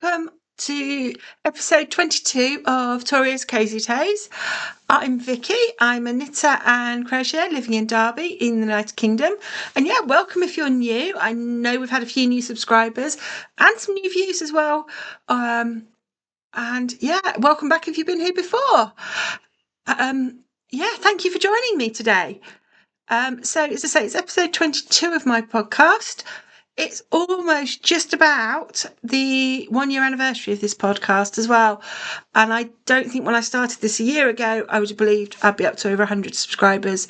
welcome to episode 22 of Toria's Cozy Tales. I'm Vicky. I'm a knitter and crocheter living in Derby in the United Kingdom. And yeah, welcome if you're new. I know we've had a few new subscribers and some new views as well. And yeah, welcome back if you've been here before. Yeah, thank you for joining me today. So as I say, it's episode 22 of my podcast. It's almost just about the 1 year anniversary of this podcast as well. And I don't think when I started this a year ago, I would have believed I'd be up to over 100 subscribers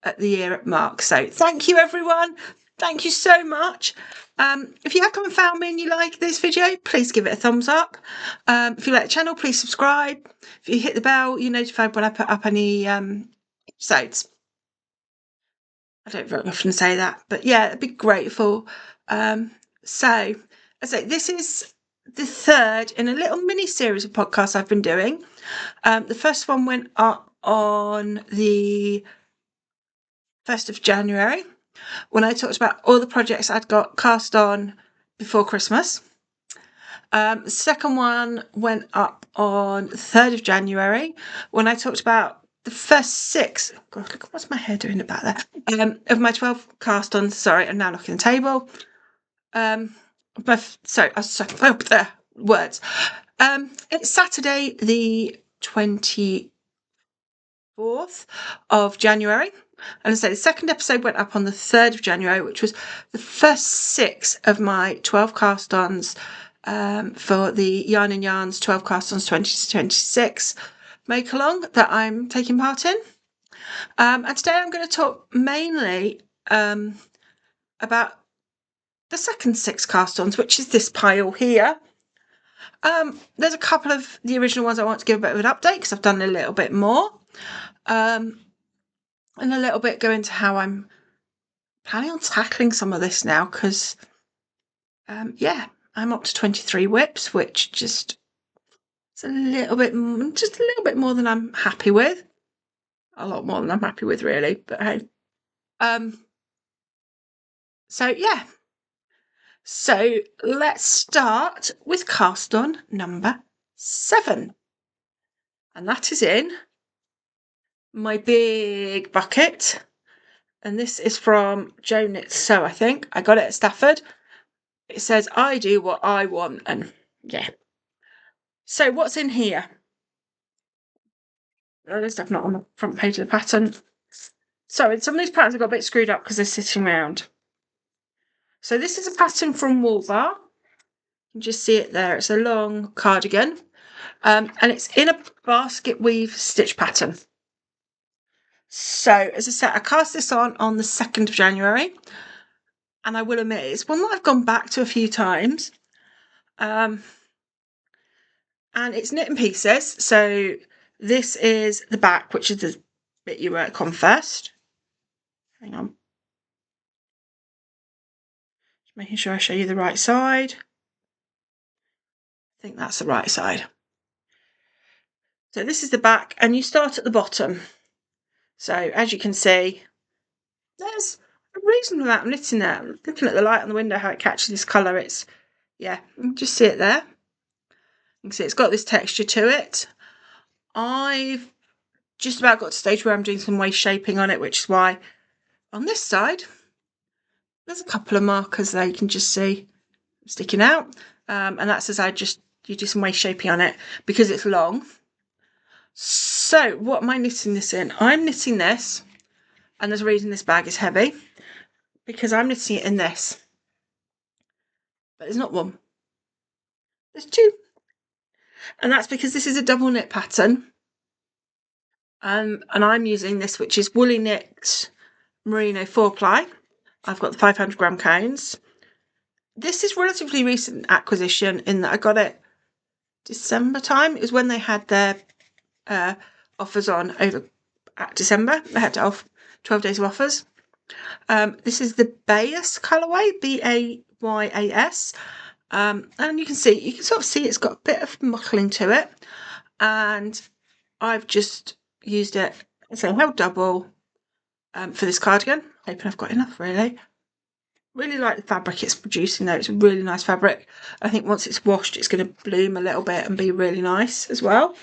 at the year mark. So thank you, everyone. Thank you so much. If you have come and found me and you like this video, please give it a thumbs up. If you like the channel, please subscribe. If you hit the bell, you're notified when I put up any episodes. I don't very often say that, but yeah, I'd be grateful. So, I say this is the third in a little mini series of podcasts I've been doing. The first one went up on the 1st of January when I talked about all the projects I'd got cast on before Christmas. The second one went up on the 3rd of January when I talked about the first 6, God, look, what's my hair doing about that? Of my 12 cast-ons. Sorry, I'm now knocking the table. It's Saturday the 24th of January. And I say the second episode went up on the 3rd of January, which was the first 6 of my 12 cast-ons for the YarnNYarns 12 cast-ons 2026 make along that I'm taking part in. And today I'm going to talk mainly about the second 6 cast-ons, which is this pile here. There's a couple of the original ones I want to give a bit of an update because I've done a little bit more. And a little bit go into how I'm planning on tackling some of this now because, yeah, I'm up to 23 whips, which just it's a little bit more than I'm happy with. A lot more than I'm happy with, really. But hey, so yeah. So let's start with cast on number 7, and that is in my big bucket. And this is from Jo Knits Sew, I think. I got it at Stafford. It says, I do what I want. And yeah. So what's in here? Oh, there's stuff not on the front page of the pattern. Sorry, some of these patterns have got a bit screwed up because they're sitting around. So this is a pattern from woolbaa. You can just see it there. It's a long cardigan. And it's in a basket weave stitch pattern. So, as I said, I cast this on the 2nd of January. And I will admit, it's one that I've gone back to a few times. And it's knit in pieces. So this is the back, which is the bit you work on first. Hang on. Just making sure I show you the right side. I think that's the right side. So this is the back, and you start at the bottom. So as you can see, there's a reasonable amount of knitting there. I'm looking at the light on the window, how it catches this colour. It's, yeah, you can just see it there. You can see it's got this texture to it. I've just about got to the stage where I'm doing some waist shaping on it, which is why on this side there's a couple of markers there you can just see sticking out, and that's as you do some waist shaping on it because it's long. So what am I knitting this in? I'm knitting this, and there's a reason this bag is heavy, because I'm knitting it in this, but there's not one, there's 2, and that's because this is a double knit pattern. And I'm using this, which is Woolly Knit Merino 4-ply. I've got the 500 gram cones. This is relatively recent acquisition in that I got it December time. It was when they had their offers on over at December. They had 12 days of offers. This is the Bayas colourway, Bayas. And you can sort of see it's got a bit of muckling to it. And I've just used it, so held double for this cardigan. Hoping I've got enough, really. Really like the fabric it's producing though. It's a really nice fabric. I think once it's washed, it's going to bloom a little bit and be really nice as well.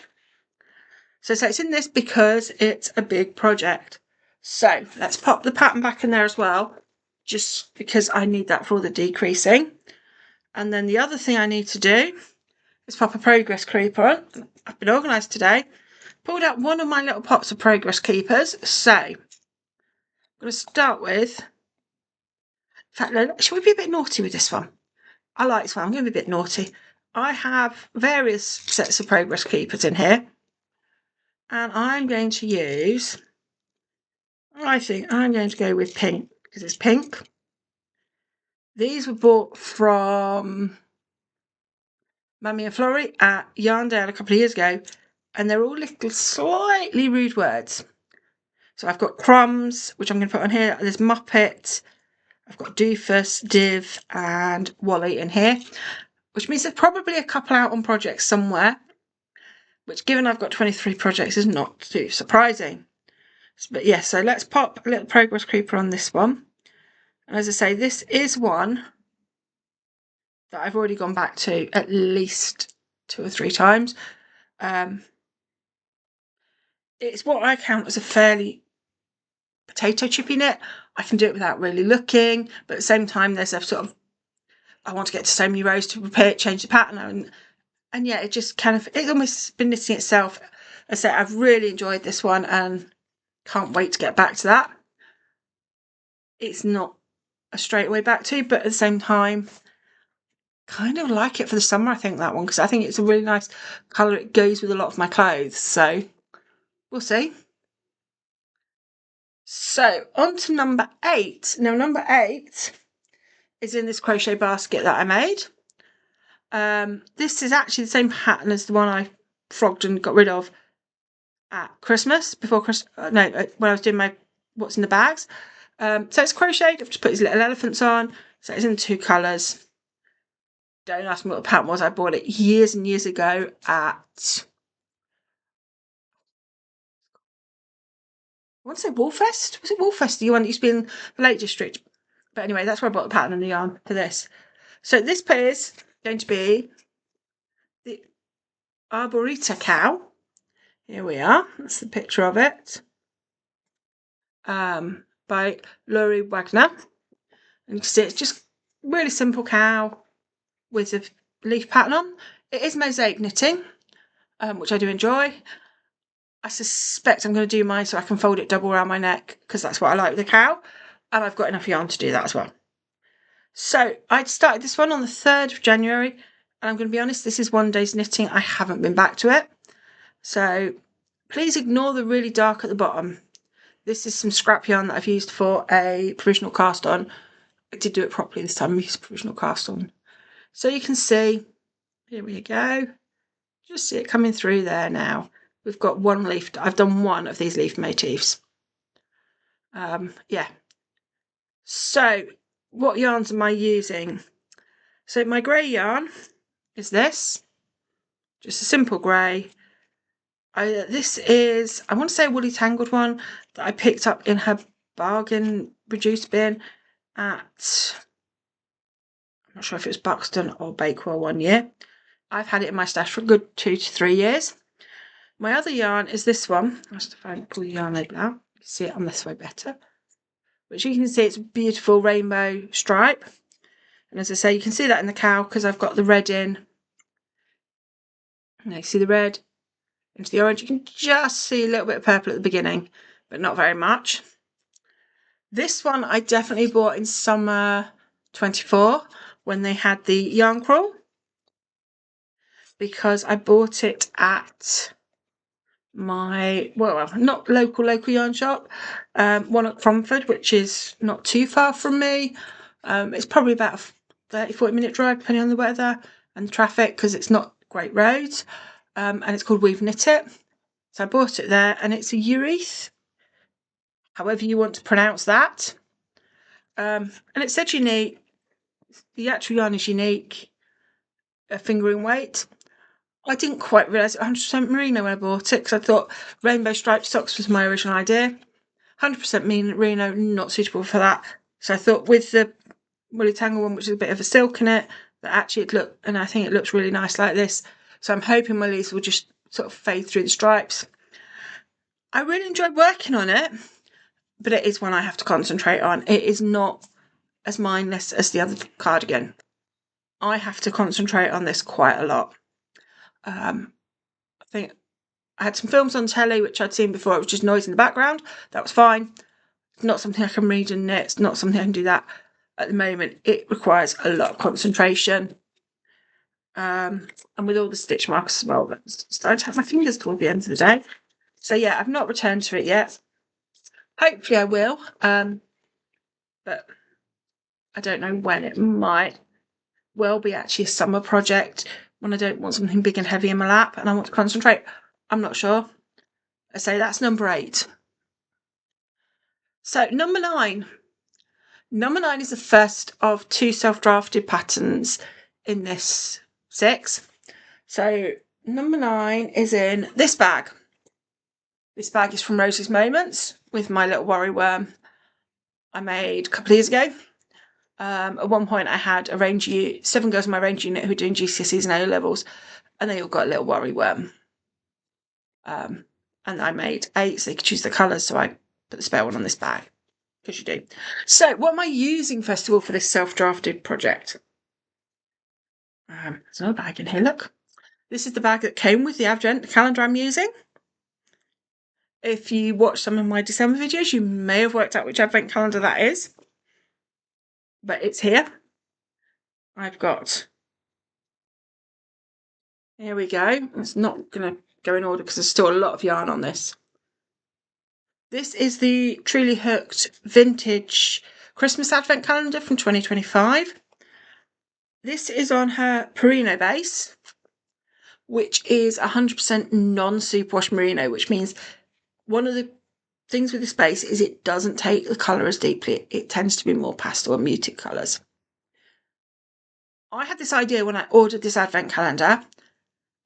So it's in this because it's a big project. So let's pop the pattern back in there as well, just because I need that for all the decreasing. And then the other thing I need to do is pop a progress creeper on. I've been organised today. Pulled out one of my little pots of progress keepers. So I'm going to start with, in fact, should we be a bit naughty with this one? I like this one. I'm going to be a bit naughty. I have various sets of progress keepers in here. And I'm going to use, I think I'm going to go with pink because it's pink. These were bought from Mummy and Flory at Yarndale a couple of years ago. And they're all little slightly rude words. So I've got crumbs, which I'm going to put on here. There's Muppet. I've got Doofus, Div, and Wally in here, which means there's probably a couple out on projects somewhere, which given I've got 23 projects is not too surprising. But yes, so let's pop a little progress creeper on this one. And as I say, this is one that I've already gone back to at least 2 or 3 times. It's what I count as a fairly potato chippy knit. I can do it without really looking, but at the same time there's a sort of, I want to get to so many rows to prepare it, change the pattern, and yeah, it just kind of, it's almost been knitting itself. As I say, I've really enjoyed this one and can't wait to get back to that. It's not a straight away back to, but at the same time, kind of like it for the summer, I think, that one, because I think it's a really nice colour. It goes with a lot of my clothes, so we'll see. So on to number 8. Now number 8 is in this crochet basket that I made. This is actually the same pattern as the one I frogged and got rid of at Christmas, before Christmas, when I was doing my what's in the bags. So it's crocheted. I've just put these little elephants on. So it's in 2 colours. Don't ask me what the pattern was. I bought it years and years ago at, I want to say Woolfest. Was it Woolfest? The one that used to be in the Lake District. But anyway, that's where I bought the pattern and the yarn for this. So this is going to be the Arboreta cowl. Here we are. That's the picture of it. By Laurie Wagner. And you can see it's just really simple cowl with a leaf pattern on. It is mosaic knitting, which I do enjoy. I suspect I'm going to do mine so I can fold it double around my neck, because that's what I like with the cowl. And I've got enough yarn to do that as well. So I started this one on the 3rd of January. And I'm going to be honest, this is one day's knitting. I haven't been back to it. So please ignore the really dark at the bottom. This is some scrap yarn that I've used for a provisional cast on. I did do it properly this time. I used provisional cast on. So you can see, here we go. Just see it coming through there now. We've got one leaf. I've done one of these leaf motifs. Yeah. So what yarns am I using? So my grey yarn is this. Just a simple grey. This is, I want to say a woolly tangled one that I picked up in her bargain reduced bin at, I'm not sure if it was Buxton or Bakewell one year. I've had it in my stash for a good 2 to 3 years. My other yarn is this one. I have to pull the yarn label out. You can see it on this way better. But you can see it's a beautiful rainbow stripe. And as I say, you can see that in the cowl because I've got the red in. And you see the red into the orange. You can just see a little bit of purple at the beginning, but not very much. This one I definitely bought in summer 24 when they had the yarn crawl, because I bought it at my, well, not local yarn shop, one at Cromford, which is not too far from me. It's probably about a 30-40 minute drive depending on the weather and the traffic, because it's not great roads, and it's called We've Knit It. So I bought it there, and it's a ureth, however you want to pronounce that, and it said unique. The actual yarn is unique, a fingering weight. I didn't quite realise it 100% merino when I bought it, because I thought rainbow striped socks was my original idea. 100% merino, not suitable for that. So I thought with the woolly tangle one, which is a bit of a silk in it, that actually and I think it looks really nice like this. So I'm hoping my leaves will just sort of fade through the stripes. I really enjoyed working on it, but it is one I have to concentrate on. It is not as mindless as the other cardigan. I have to concentrate on this quite a lot. I think I had some films on telly which I'd seen before, it was just noise in the background. That was fine. It's not something I can read and knit. It's not something I can do that at the moment. It requires a lot of concentration. And with all the stitch marks as well, I'm starting to have my fingers toward the end of the day. So yeah, I've not returned to it yet. Hopefully I will, but I don't know when. It might well be actually a summer project when I don't want something big and heavy in my lap and I want to concentrate. I'm not sure. I say that's number 8. So number 9. Number 9 is the first of 2 self-drafted patterns in this 6. So number 9 is in this bag. This bag is from Rosie's Moments with my little worry worm I made a couple of years ago. At one point I had 7 girls in my range unit who were doing GCSEs and A-levels, and they all got a little worry worm. And I made 8 so they could choose the colours, so I put the spare one on this bag, because you do. So what am I using first of all for this self-drafted project? There's another bag in here, look. This is the bag that came with the Advent calendar I'm using. If you watch some of my December videos, you may have worked out which Advent calendar that is. But it's here. I've got... Here we go. It's not going to go in order because there's still a lot of yarn on this. This is the Truly Hooked Vintage Christmas Advent Calendar from 2025. This is on her Perino base, which is 100% non-superwash merino, which means one of the things with this base is it doesn't take the colour as deeply. It tends to be more pastel and muted colours. I had this idea when I ordered this Advent calendar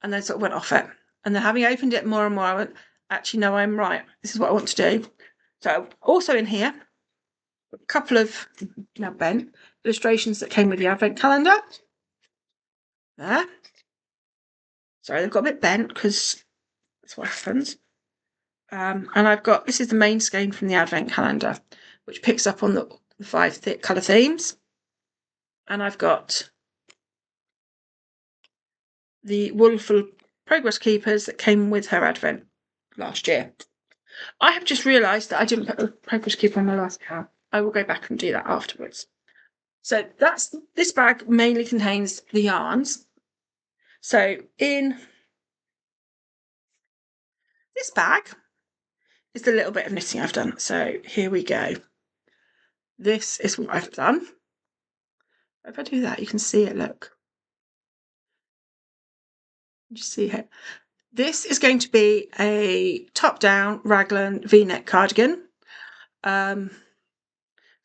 and then sort of went off it. And then having opened it more and more, I went, actually, no, I'm right. This is what I want to do. So also in here, a couple of now bent illustrations that came with the Advent calendar. There. Sorry, they've got a bit bent because that's what happens. And I've got, this is the main skein from the Advent calendar, which picks up on the 5 colour themes. And I've got the Woolful Progress Keepers that came with her Advent last year. I have just realised that I didn't put a Progress Keeper on my last account. I will go back and do that afterwards. So this bag mainly contains the yarns. So in this bag is the little bit of knitting I've done. So here we go. This is what I've done. If I do that, you can see it, look. You see it. This is going to be a top-down raglan V-neck cardigan. So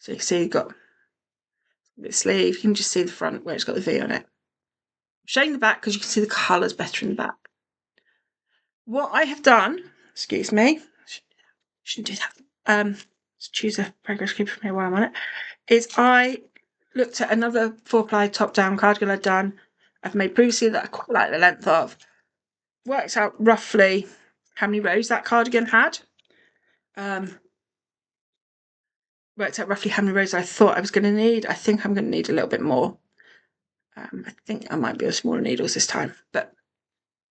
you can see you've got the sleeve. You can just see the front where it's got the V on it. I'm showing the back because you can see the colours better in the back. What I have done, excuse me, shouldn't do that. Let's choose a Progress Keeper from here while I'm on it, is I looked at another 4-ply top-down cardigan I've made previously that I quite like the length of. Works out roughly how many rows that cardigan had. Worked out roughly how many rows I thought I was going to need. I think I'm going to need a little bit more. I think I might be with smaller needles this time. But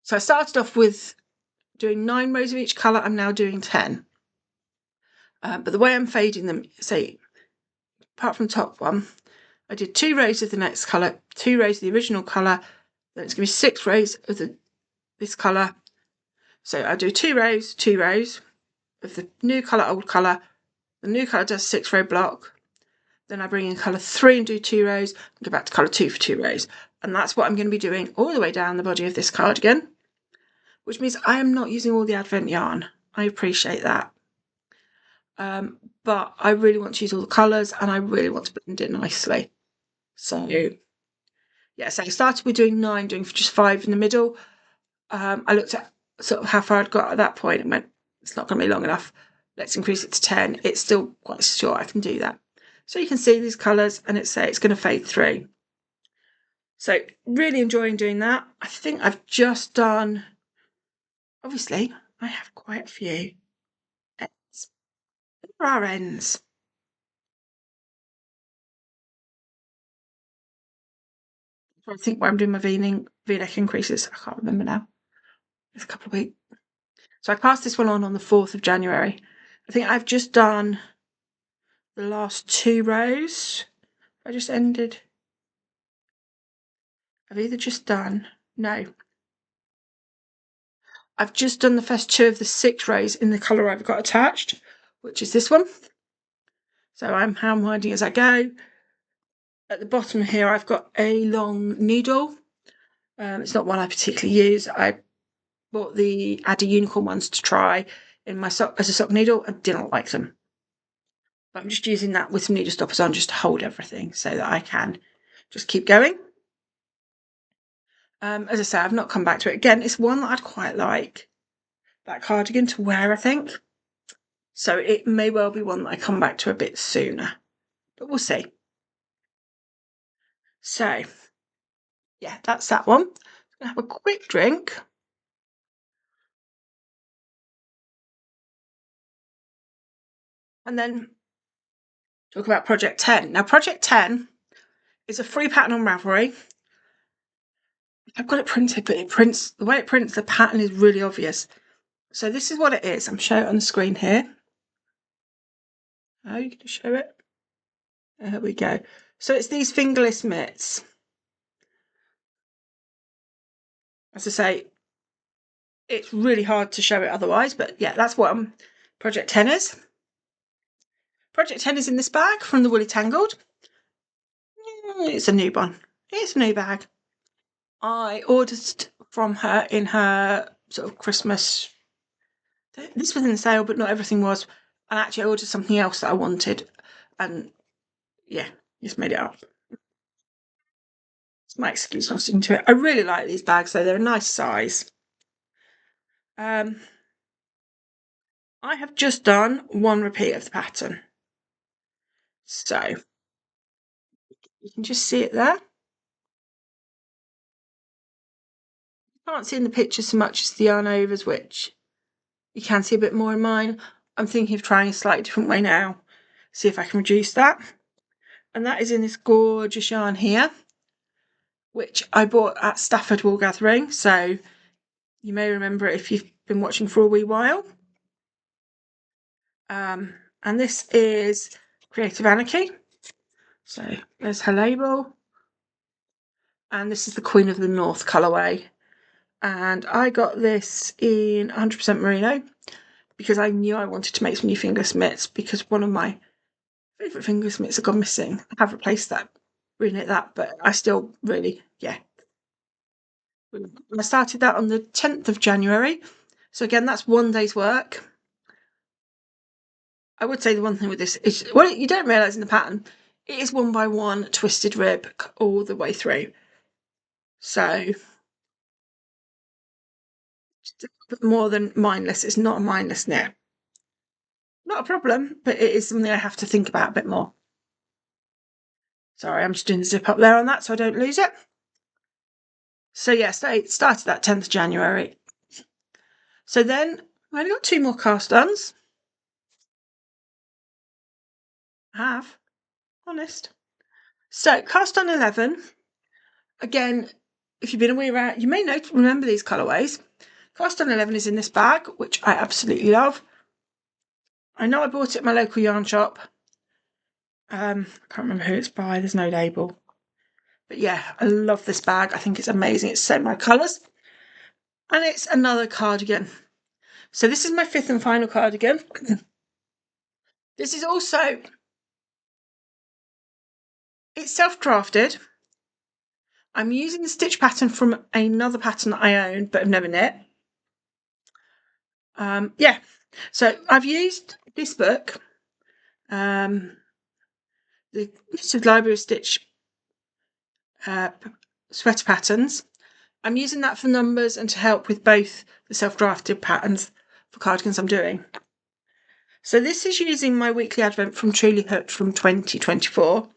so I started off with doing 9 rows of each colour. I'm now doing 10. But the way I'm fading them, say, apart from the top one, I did 2 rows of the next colour, 2 rows of the original colour, then it's going to be 6 rows of this colour. So I do 2 rows of the new colour, old colour. The new colour does 6-row block. Then I bring in colour 3 and do 2 rows, and go back to colour 2 for 2 rows. And that's what I'm going to be doing all the way down the body of this cardigan, which means I am not using all the Advent yarn. I appreciate that. But I really want to use all the colours and I really want to blend it nicely. So, yeah, so I started with doing 9, doing just 5 in the middle. I looked at sort of how far I'd got at that point and went, it's not going to be long enough. Let's increase it to 10. It's still quite short, I can do that. So you can see these colours, and it's going to fade through. So really enjoying doing that. I think I've just done, obviously, I have quite a few ends. There are ends. I think where I'm doing my V-neck increases, I can't remember now. It's a couple of weeks. So I cast this one on the 4th of January. I think I've just done the last 2 rows. I just ended. I've either just done, no. I've just done the first 2 of the 6 rows in the colour I've got attached, which is this one. So I'm hand winding as I go. At the bottom here, I've got a long needle. It's not one I particularly use. I bought the Addy Unicorn ones to try in my sock as a sock needle and didn't like them. But I'm just using that with some needle stoppers on just to hold everything so that I can just keep going. As I say, I've not come back to it. Again, it's one that I'd quite like, that cardigan, to wear, I think. So it may well be one that I come back to a bit sooner. But we'll see. So, yeah, that's that one. I'm going to have a quick drink. And then talk about Project 10. Now, Project 10 is a free pattern on Ravelry. I've got it printed, but the way it prints, the pattern is really obvious. So this is what it is. I'm showing it on the screen here. Are you going to show it? There we go. So it's these fingerless mitts. As I say, it's really hard to show it otherwise, but yeah, that's what Project 10 is. Project 10 is in this bag from the Woolly Tangled. It's a new one. It's a new bag. I ordered from her in her sort of Christmas. This was in sale, but not everything was. And actually, I ordered something else that I wanted, and yeah, just made it up. It's my excuse for sticking to it. I really like these bags, though. They're a nice size. I have just done 1 repeat of the pattern. So you can just see it there. You can't see in the picture so much as the yarn overs, which you can see a bit more in mine. I'm thinking of trying a slightly different way now. See if I can reduce that. And that is in this gorgeous yarn here, which I bought at Stafford Wool Gathering. So you may remember it if you've been watching for a wee while. And this is Creative Anarchy. So there's her label. And this is the Queen of the North colourway. And I got this in 100% merino because I knew I wanted to make some new fingerless mitts, because one of my favourite fingerless mitts have gone missing. I have replaced that, reknit that, but I still really, yeah. I started that on the 10th of January. So again, that's 1 day's work. I would say the one thing with this is, well, you don't realise in the pattern, it is 1 by 1 twisted rib all the way through. So just a bit more than mindless. It's not a mindless knit. Not a problem, but it is something I have to think about a bit more. Sorry, I'm just doing the zip up there on that so I don't lose it. So yes, I started that 10th January. So then I've only got 2 more cast ons. I have, honest. So cast on 11. Again, if you've been away around, you may remember these colourways. Cast on 11 is in this bag, which I absolutely love. I know I bought it at my local yarn shop. I can't remember who it's by, there's no label. But yeah, I love this bag. I think it's amazing. It's so many colours. And it's another cardigan. So this is my 5th and final cardigan. This is also, it's self-drafted. I'm using the stitch pattern from another pattern that I own but have never knit. Yeah, so I've used this book, the Knitted Library of Stitch sweater patterns. I'm using that for numbers and to help with both the self-drafted patterns for cardigans I'm doing. So this is using my weekly advent from Truly Hooked from 2024,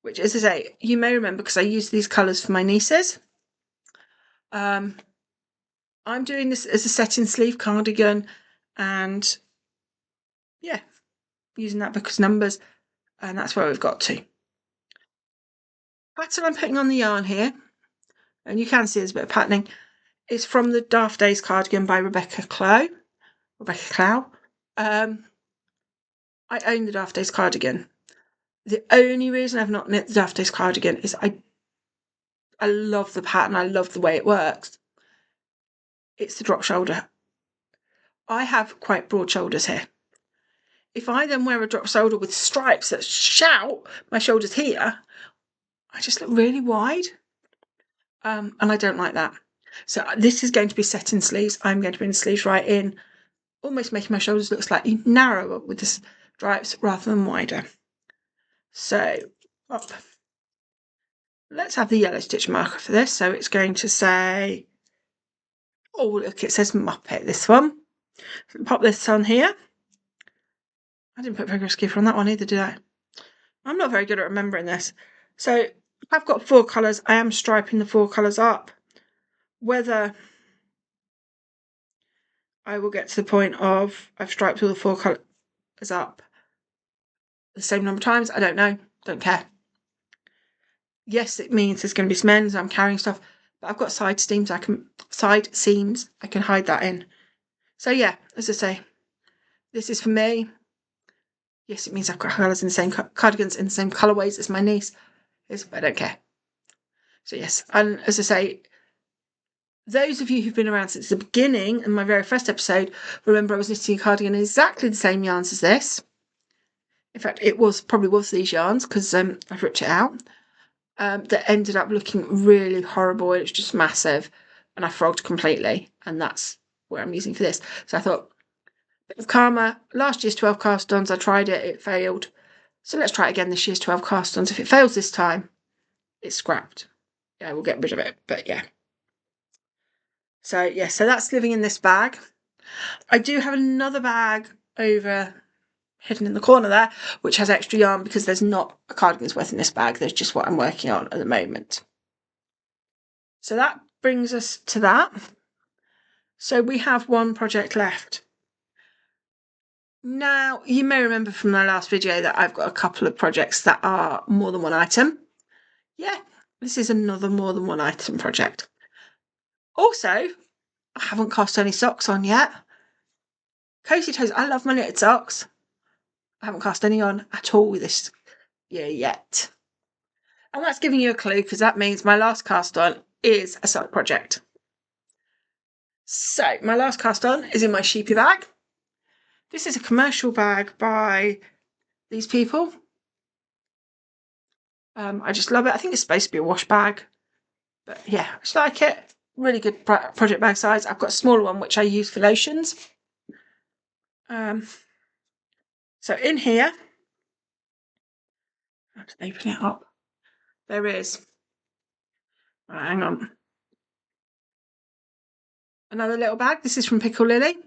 which, as I say, you may remember because I used these colours for my nieces. I'm doing this as a set-in sleeve cardigan, and yeah, using that because numbers, and that's where we've got to. Pattern I'm putting on the yarn here, and you can see there's a bit of patterning, is from the Daft Days cardigan by Clow. I own the Daft Days cardigan. The only reason I've not knit the Daft Days cardigan is I love the pattern, I love the way it works. It's the drop shoulder. I have quite broad shoulders here. If I then wear a drop shoulder with stripes that shout my shoulders here, I just look really wide. And I don't like that. So this is going to be set in sleeves. I'm going to bring the sleeves right in, almost making my shoulders look slightly narrower with the stripes rather than wider. So up. Let's have the yellow stitch marker for this. So it's going to say, oh look, it says Muppet, this one. So pop this on here. I didn't put progress keeper on that one either, did I? I'm not very good at remembering this. So I've got 4 colours. I am striping the 4 colours up. Whether I will get to the point of I've striped all the 4 colours up the same number of times, I don't know. Don't care. Yes, it means there's going to be some ends. I'm carrying stuff, but I've got side seams. I can hide that in. So yeah, as I say, this is for me. Yes, it means I've got colours in the same cardigans in the same colourways as my niece is, but I don't care. So yes, and as I say, those of you who've been around since the beginning and my very first episode, remember I was knitting a cardigan in exactly the same yarns as this. In fact, it probably was these yarns because I've ripped it out. That ended up looking really horrible. It was just massive, and I frogged completely, and that's where I'm using for this. So I thought, bit of karma. Last year's 12 cast-ons, I tried it, it failed. So let's try it again this year's 12 cast-ons. If it fails this time, it's scrapped. Yeah, we'll get rid of it, but yeah. So yeah, so that's living in this bag. I do have another bag over hidden in the corner there, which has extra yarn because there's not a cardigan's worth in this bag. There's just what I'm working on at the moment. So that brings us to that. So we have one project left. Now, you may remember from my last video that I've got a couple of projects that are more than one item. Yeah, this is another more than one item project. Also, I haven't cast any socks on yet. Cozy toes, I love my knitted socks. I haven't cast any on at all this year yet. And that's giving you a clue because that means my last cast on is a sock project. So my last cast on is in my sheepy bag. This is a commercial bag by these people. I just love it. I think it's supposed to be a wash bag, but yeah, I just like it. Really good project bag size. I've got a smaller one which I use for notions. So in here, I have to open it up. There is. Right, hang on. Another little bag. This is from Pickle Lily.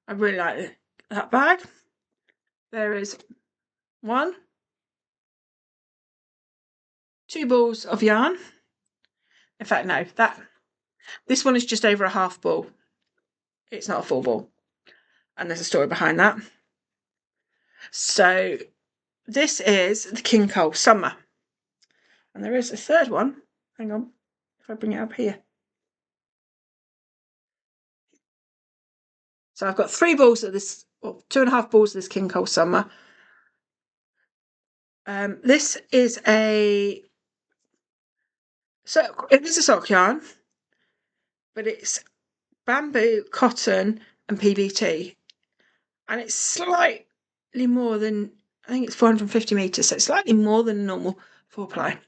I really like that bag. There is 1, 2 balls of yarn. In fact, no, this one is just over a half ball. It's not a full ball. And there's a story behind that. So this is the King Cole Summer. And there is a third one. Hang on, if I bring it up here. So I've got 3 balls of this, well, 2.5 balls of this King Cole Summer. This is it is a sock yarn, but it's bamboo, cotton, and PBT, and it's slightly more than, I think it's 450 meters, so it's slightly more than a normal 4-ply.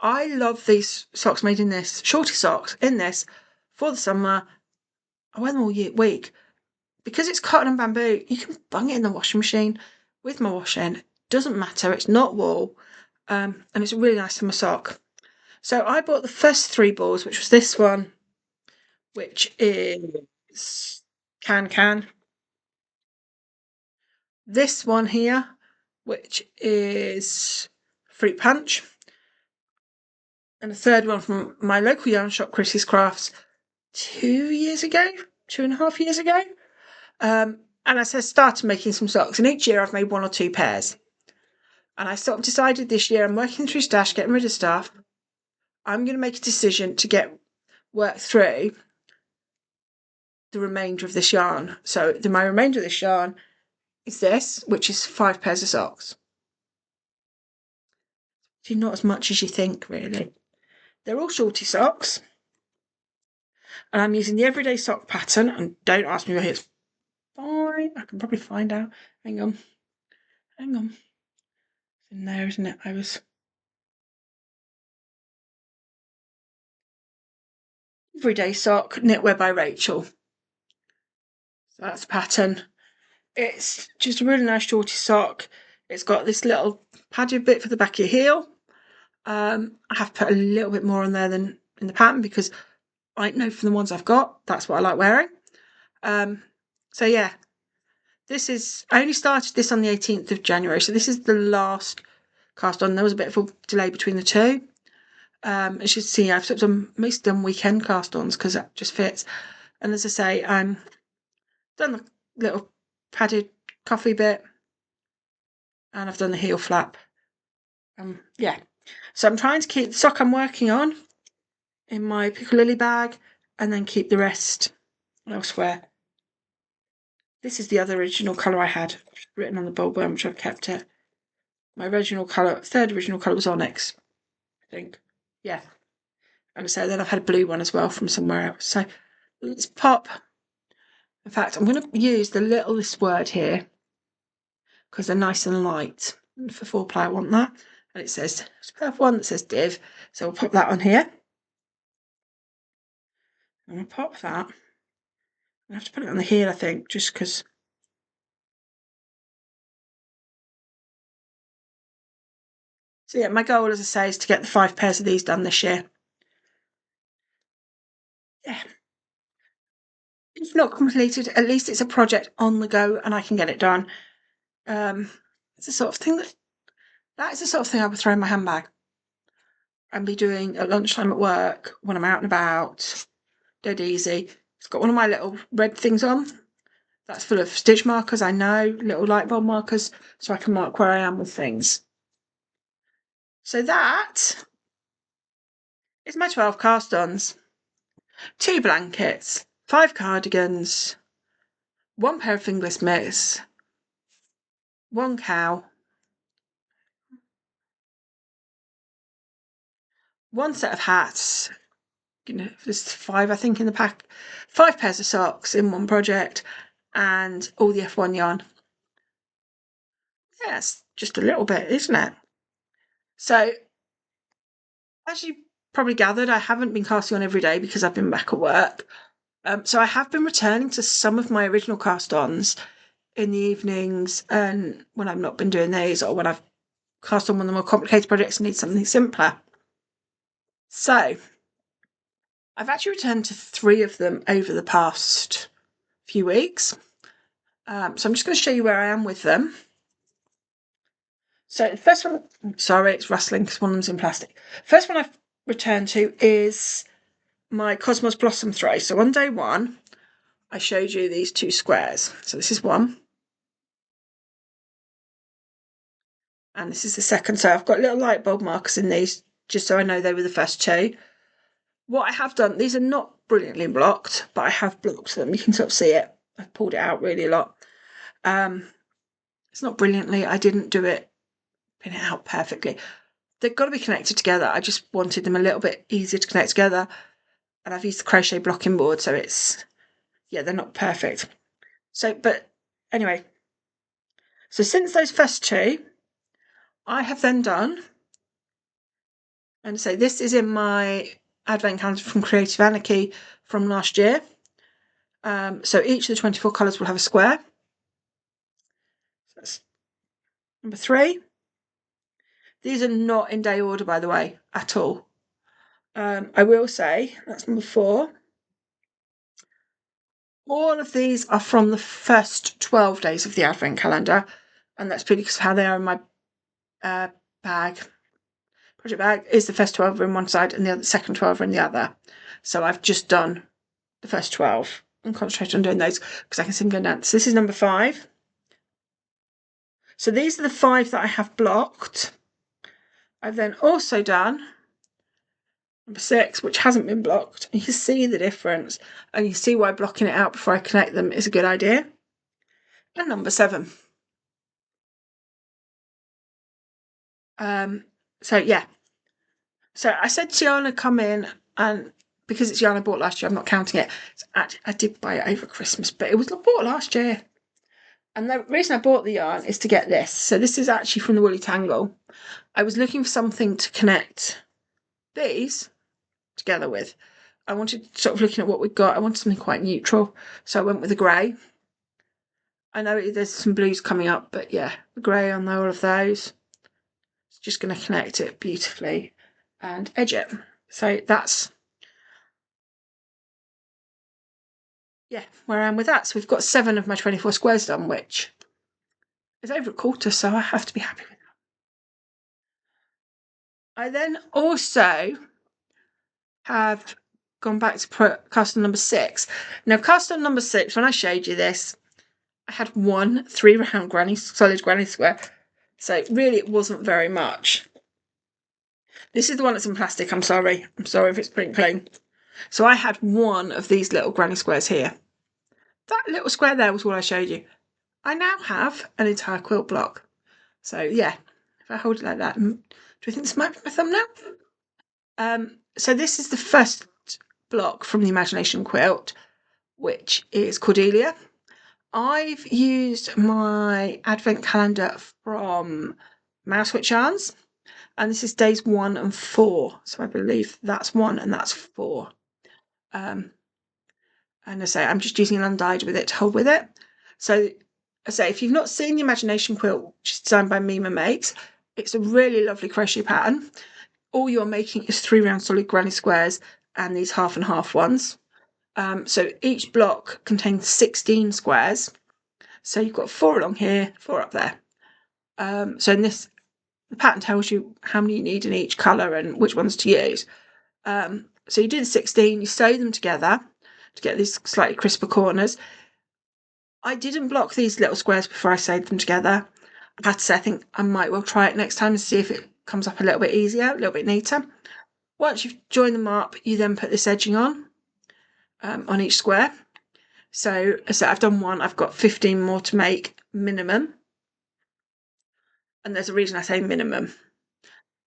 I love these socks made in this, shorty socks in this for the summer. I wear them all week. Because it's cotton and bamboo, you can bung it in the washing machine with my washing. Doesn't matter, it's not wool, and it's a really nice summer sock. So I bought the first 3 balls, which was this one, which is Can. this one here, which is Fruit Punch, and a third one from my local yarn shop, Chrissy's Crafts, 2.5 years ago. And I started making some socks, and each year I've made 1 or 2 pairs. And I sort of decided this year, I'm working through stash, getting rid of stuff. I'm going to make a decision to work through the remainder of this yarn. So my remainder of this yarn is this, which is 5 pairs of socks. So not as much as you think, really. They're all shorty socks. And I'm using the everyday sock pattern. And don't ask me where it's fine. I can probably find out. Hang on. It's in there, isn't it? Everyday sock, knitwear by Rachel. So that's the pattern. It's just a really nice shorty sock. It's got this little padded bit for the back of your heel. I have put a little bit more on there than in the pattern because I know from the ones I've got, that's what I like wearing. So yeah, I only started this on the 18th of January, so this is the last cast on. There was a bit of a delay between the two. As you can see, I've sort of mostly done weekend cast ons because that just fits. And as I say, I'm done the little padded coffee bit, and I've done the heel flap. Yeah, so I'm trying to keep the sock I'm working on in my Piccalilli bag and then keep the rest elsewhere. This is the other original colour I had written on the bulb worm, which I've kept it. My original colour, third original colour was Onyx, I think. Yeah. And so then I've had a blue one as well from somewhere else. So let's pop. In fact, I'm going to use the littlest word here because they're nice and light. And for 4-ply, I want that. And it says, it's a purple one that says div. So we'll pop that on here. I'm going to pop that. I have to put it on the heel, I think, just because. So yeah, my goal, as I say, is to get the 5 pairs of these done this year. Yeah. If not completed, at least it's a project on the go and I can get it done. It's the sort of thing that is the sort of thing I would throw in my handbag and be doing at lunchtime at work when I'm out and about. Dead easy. It's got one of my little red things on. That's full of stitch markers, I know, little light bulb markers, so I can mark where I am with things. So that is my 12 cast-ons. 2 blankets, 5 cardigans, 1 pair of fingerless mitts, 1 cowl, 1 set of hats. There's 5, I think, in the pack. 5 pairs of socks in one project, and all the F1 yarn. Yeah, it's just a little bit, isn't it? So, as you probably gathered, I haven't been casting on every day because I've been back at work. So I have been returning to some of my original cast-ons in the evenings, and when I've not been doing these, or when I've cast on one of the more complicated projects and need something simpler. So I've actually returned to 3 of them over the past few weeks. So I'm just going to show you where I am with them. So the first one, sorry, it's rustling because one of them's in plastic. First one I've returned to is my Cosmos Blossom throw. So on day 1, I showed you these 2 squares. So this is one. And this is the second. So I've got little light bulb markers in these, just so I know they were the first 2. What I have done, these are not brilliantly blocked, but I have blocked them. You can sort of see it. I've pulled it out really a lot. It's not brilliantly. I didn't do it, pin it out perfectly. They've got to be connected together. I just wanted them a little bit easier to connect together. And I've used the crochet blocking board, so it's, yeah, they're not perfect. So, but anyway, so since those first 2, I have then done, and say this is in my advent calendar from Creative Anarchy from last year. So each of the 24 colours will have a square. So that's number 3. These are not in day order, by the way, at all. I will say that's number 4. All of these are from the first 12 days of the advent calendar, and that's purely because of how they are in my bag. Project bag is the first 12 are in one side and the second 12 are in the other. So I've just done the first 12 and concentrated on doing those because I can see them going down. So this is number 5. So these are the 5 that I have blocked. I've then also done number 6, which hasn't been blocked. And you can see the difference, and you see why blocking it out before I connect them is a good idea. And number 7. So yeah. So I said to Yana, come in, and because it's yarn I bought last year, I'm not counting it. So actually, I did buy it over Christmas, but it was bought last year. And the reason I bought the yarn is to get this. So this is actually from the Woolly Tangle. I was looking for something to connect these together with. I wanted, sort of looking at what we've got, I wanted something quite neutral. So I went with the grey. I know there's some blues coming up, but yeah, the grey on all of those. It's just going to connect it beautifully and edge it. So that's, yeah, where I am with that. So we've got 7 of my 24 squares done, which is over a quarter, so I have to be happy with that. I then also have gone back to cast on number 6. Now, cast on number 6, when I showed you this, I had 1 3-round solid granny square. So really it wasn't very much. This is the one that's in plastic, I'm sorry. I'm sorry if it's crinkling. So I had 1 of these little granny squares here. That little square there was what I showed you. I now have an entire quilt block. So yeah, if I hold it like that, do you think this might be my thumbnail? So this is the first block from the Imagination Quilt, which is Cordelia. I've used my advent calendar from Mousewitch Yarns, and this is days 1 and 4. So I believe that's 1 and that's 4. And I say I'm just using an undyed with it to hold with it. So I say if you've not seen the Imagination Quilt, which is designed by Meema Makes, it's a really lovely crochet pattern. All you're making is 3-round solid granny squares and these half and half ones. So each block contains 16 squares. So you've got 4 along here, 4 up there. So in this, the pattern tells you how many you need in each colour and which ones to use. So you do the 16, you sew them together to get these slightly crisper corners. I didn't block these little squares before I sewed them together. I have to say, I think I might well try it next time and see if it comes up a little bit easier, a little bit neater. Once you've joined them up, you then put this edging on each square. So I've done 1, I've got 15 more to make minimum. And there's a reason I say minimum.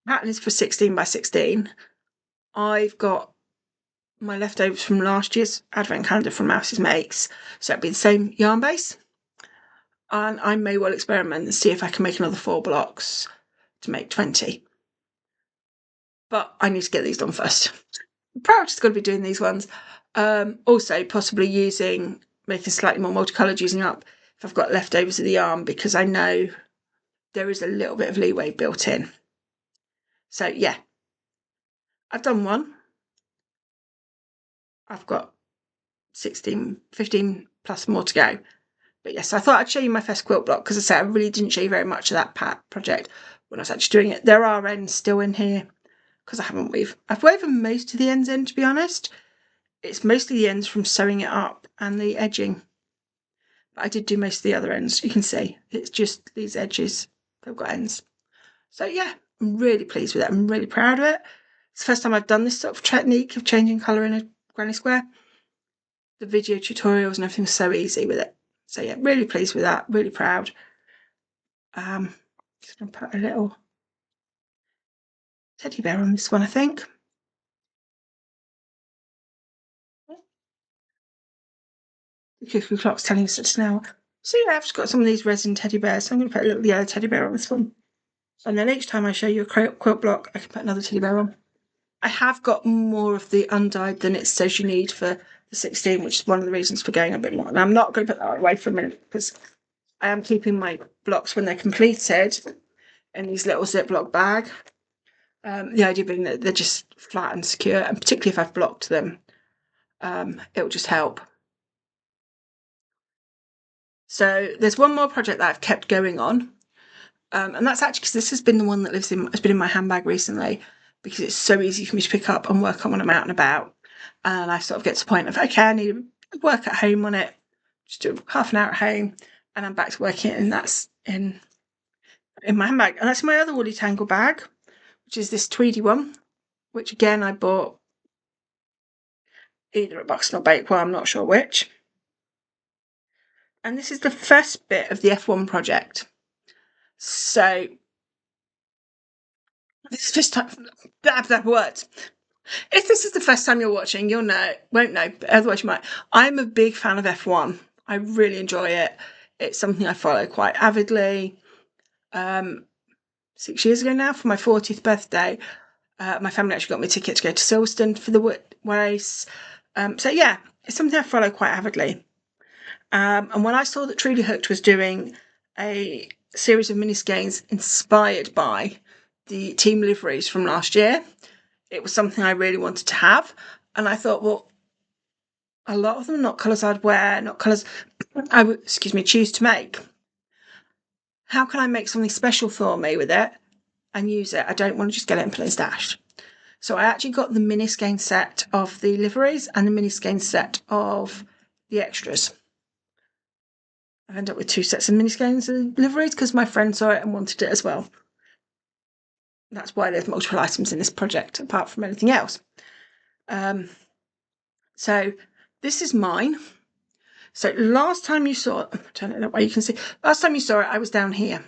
The pattern is for 16 by 16. I've got my leftovers from last year's advent calendar from Mouse's Makes, so it'll be the same yarn base. And I may well experiment and see if I can make another 4 blocks to make 20. But I need to get these done first. Priority's got to be doing these ones. Also, possibly making slightly more multicoloured, using up if I've got leftovers of the yarn, because I know there is a little bit of leeway built in. So yeah, I've done 1. I've got 16, 15 plus more to go. But yes, I thought I'd show you my first quilt block because I said I really didn't show you very much of that project when I was actually doing it. There are ends still in here because I haven't I've woven most of the ends in, to be honest. It's mostly the ends from sewing it up and the edging. But I did do most of the other ends. You can see it's just these edges, they've got ends. So yeah, I'm really pleased with it. I'm really proud of it. It's the first time I've done this sort of technique of changing colour in a granny square. The video tutorials and everything was so easy with it. So yeah, really pleased with that, really proud. Just gonna put a little teddy bear on this one, I think. The cuckoo clock's telling us it's now. So yeah, I've just got some of these resin teddy bears, so I'm gonna put a little yellow teddy bear on this one. And then each time I show you a quilt block, I can put another teddy bear on. I have got more of the undyed than it says you need for the 16, which is one of the reasons for going a bit more. And I'm not going to put that away for a minute because I am keeping my blocks when they're completed in these little Ziploc bag. The idea being that they're just flat and secure, and particularly if I've blocked them, it will just help. So there's one more project that I've kept going on. And that's actually because this has been the one that has been in my handbag recently, because it's so easy for me to pick up and work on when I'm out and about. And I sort of get to the point of, okay, I need to work at home on it, just do half an hour at home, and I'm back to working, and that's in my handbag. And that's my other woolly tangle bag, which is this tweedy one, which again I bought either at Box or Bakewell, I'm not sure which. And this is the first bit of the F1 project. So this is just that words. If this is the first time you're watching, you'll know, won't know, but otherwise you might. I'm a big fan of F1. I really enjoy it. It's something I follow quite avidly. 6 years ago now, for my 40th birthday, my family actually got me a ticket to go to Silverstone for the race. So yeah, it's something I follow quite avidly. And when I saw that Truly Hooked was doing a series of mini skeins inspired by the team liveries from last year, it was something I really wanted to have. And I thought, well, a lot of them are not colours I'd wear, not colours I would, choose to make. How can I make something special for me with it and use it? I don't want to just get it and put it in stash. So I actually got the mini skein set of the liveries and the mini skein set of the extras. I've ended up with 2 sets of mini skeins and liveries because my friend saw it and wanted it as well. That's why there's multiple items in this project, apart from anything else. So this is mine. So last time you saw it, turn it that way you can see. Last time you saw it, I was down here.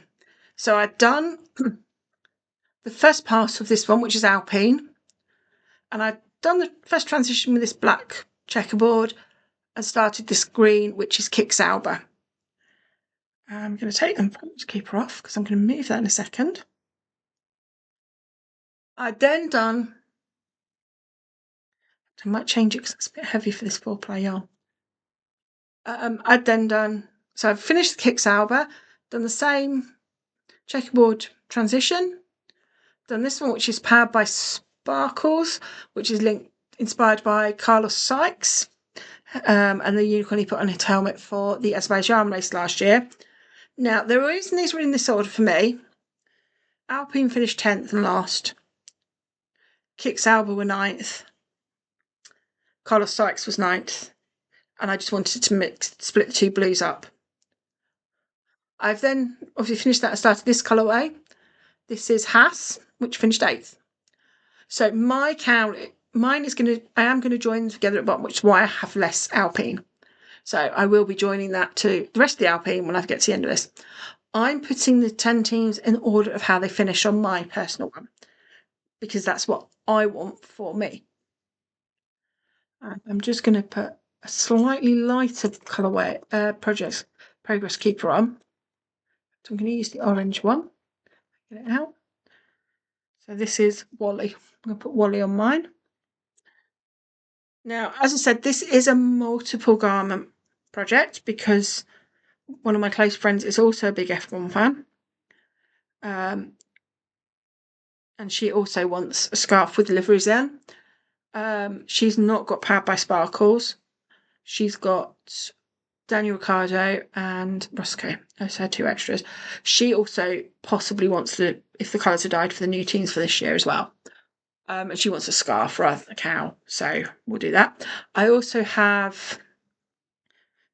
So I'd done the first part of this one, which is Alpine, and I'd done the first transition with this black checkerboard and started this green, which is Kix Ambah. I'm going to take them to keep her off because I'm going to move that in a second. I'd then done, I might change it because it's a bit heavy for this 4-ply yarn. I'd then done, so I've finished the Kix Ambah, done the same checkerboard transition, done this one, which is powered by Sparkles, which is inspired by Carlos Sykes, and the unicorn he put on his helmet for the Azerbaijan race last year. Now, the reason these were in this order for me, Alpine finished 10th and last. Kix Ambah were 9th. Carlos Sykes was 9th. And I just wanted to split the 2 blues up. I've then obviously finished that and started this colourway. This is Haas, which finished 8th. So my cowl, I am going to join them together at the bottom, which is why I have less Alpine. So I will be joining that to the rest of the Alpine when I get to the end of this. I'm putting the 10 teams in order of how they finish on my personal one, because that's what I want for me. I'm just going to put a slightly lighter colourway progress keeper on. So I'm going to use the orange one. Get it out. So this is Wally. I'm going to put Wally on mine. Now, as I said, this is a multiple garment project because one of my close friends is also a big F1 fan. And she also wants a scarf with liveries in. She's not got Powered by Sparkles. She's got Daniel Ricciardo and Roscoe as her 2 extras. She also possibly wants if the colours are dyed, for the new teams for this year as well. And she wants a scarf rather than a cowl, so we'll do that. I also have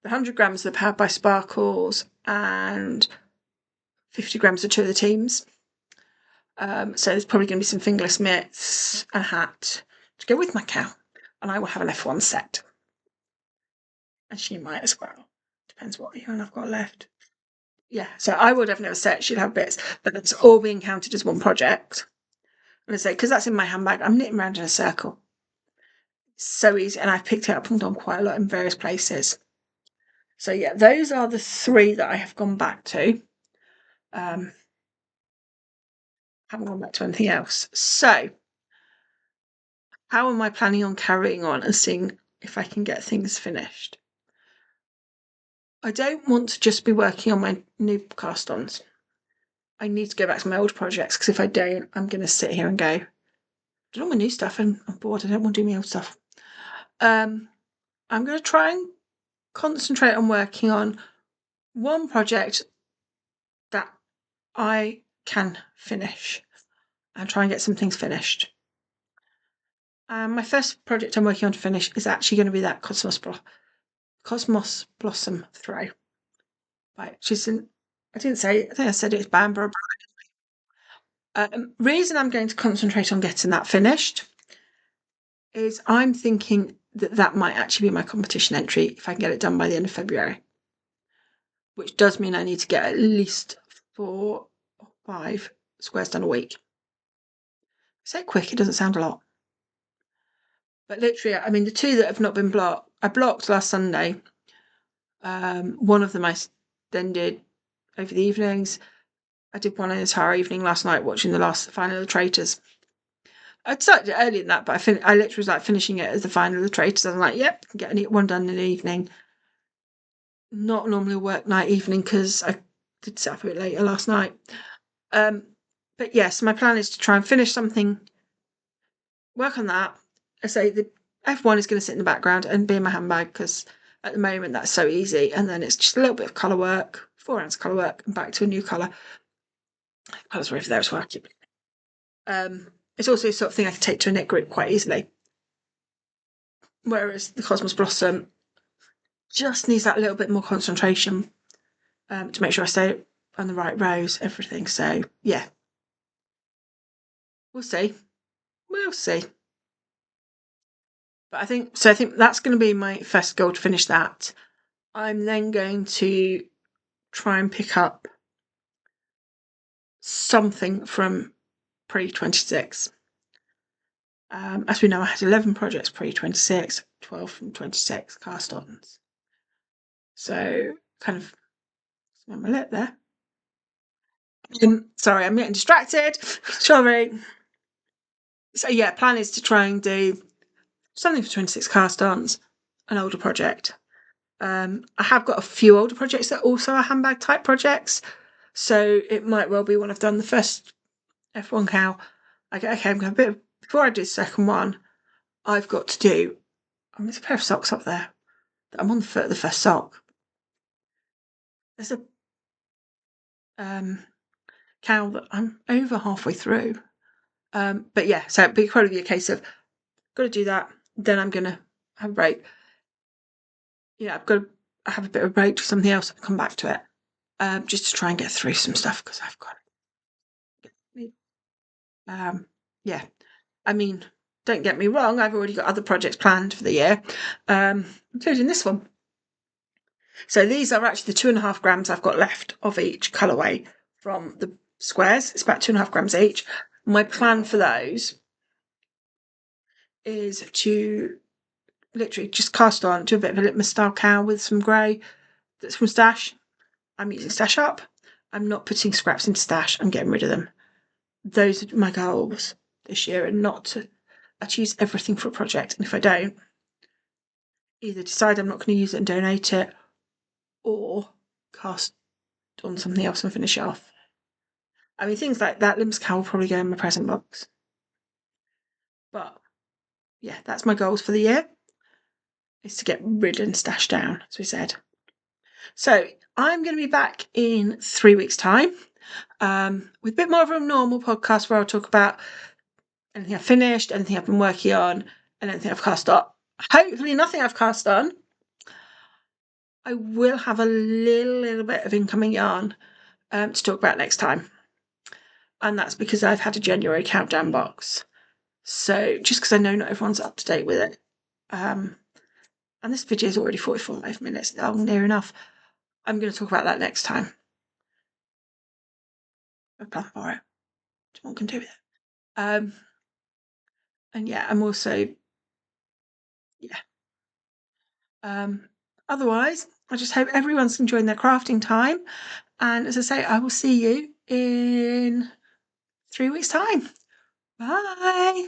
the 100 grams of the Powered by Sparkles and 50 grams of 2 of the teams. So there's probably going to be some fingerless mitts and a hat to go with my cowl. And I will have an F1 set. And she might as well. Depends what yarn I've got left. Yeah, so I would have never set. She'd have bits, but that's all being counted as one project. And I say, because that's in my handbag, I'm knitting around in a circle. It's so easy, and I've picked it up and done quite a lot in various places. So yeah, those are the 3 that I have gone back to. Haven't gone back to anything else. So how am I planning on carrying on and seeing if I can get things finished? I don't want to just be working on my new cast-ons. I need to go back to my old projects, because if I don't, I'm going to sit here and go, I do all my new stuff and I'm bored. I don't want to do my old stuff. I'm going to try and concentrate on working on one project that I can finish and try and get some things finished. My first project I'm working on to finish is actually going to be that Cosmos Blossom throw. Right, I think I said it's Ambah. Reason I'm going to concentrate on getting that finished is I'm thinking that might actually be my competition entry if I can get it done by the end of February, which does mean I need to get at least 4 or 5 squares done a week. I say quick, it doesn't sound a lot. But literally, I mean, the 2 that have not been blocked, I blocked last Sunday. One of them I then did over the evenings. I did one entire evening last night watching the final of the Traitors. I'd started it earlier than that, but I literally was like finishing it as the final of the Traitors. I was like, yep, get one done in the evening. Not normally a work night evening because I did sit up a bit later last night. But yes, my plan is to try and finish something, work on that. I say the F1 is going to sit in the background and be in my handbag because at the moment that's so easy. And then it's just a little bit of colour work, 4 rounds of colour work, and back to a new colour. Colours were over there as well. It's also the sort of thing I can take to a knit group quite easily. Whereas the Cosmos Blossom just needs that little bit more concentration to make sure I stay on the right rows, everything. So yeah, we'll see. But I think that's going to be my first goal, to finish that. I'm then going to try and pick up something from pre-26. As we know, I had 11 projects pre-26, 12 from 26 cast-ons. So kind of smell my lip there. Sorry, I'm getting distracted. Sorry. So yeah, plan is to try and do something for 26 cast-ons, an older project. I have got a few older projects that also are handbag type projects, so it might well be when I've done the first F1 cowl, I go, okay, I'm going to before I do the second one, I've got to do. There's a pair of socks up there. I'm on the foot of the first sock. There's a cowl that I'm over halfway through. But yeah, so it'll probably be a case of got to do that. Then I'm going to have a break. Yeah, I've got to have a bit of a break to something else and come back to it. Just to try and get through some stuff because I've got. Yeah, I mean, don't get me wrong, I've already got other projects planned for the year, including this one. So these are actually the 2.5 grams I've got left of each colourway from the squares. It's about 2.5 grams each. My plan for those is to literally just cast on, do a bit of a litmus style cowl with some grey that's from Stash. I'm using Stash Up. I'm not putting scraps into Stash. I'm getting rid of them. Those are my goals this year, and not to choose everything for a project. And if I don't, either decide I'm not going to use it and donate it, or cast on something else and finish it off. I mean, things like that limbs cowl will probably go in my present box. But yeah, that's my goals for the year, is to get rid and stash down, as we said. So I'm going to be back in 3 weeks' time with a bit more of a normal podcast where I'll talk about anything I've finished, anything I've been working on, and anything I've cast on. Hopefully nothing I've cast on. I will have a little bit of incoming yarn to talk about next time. And that's because I've had a January countdown box. So just because I know not everyone's up to date with it. And this video is already 45 minutes long, near enough. I'm going to talk about that next time. I plan for it. What can do with it. And yeah, I'm also, otherwise, I just hope everyone's enjoying their crafting time. And as I say, I will see you in 3 weeks' time. Bye.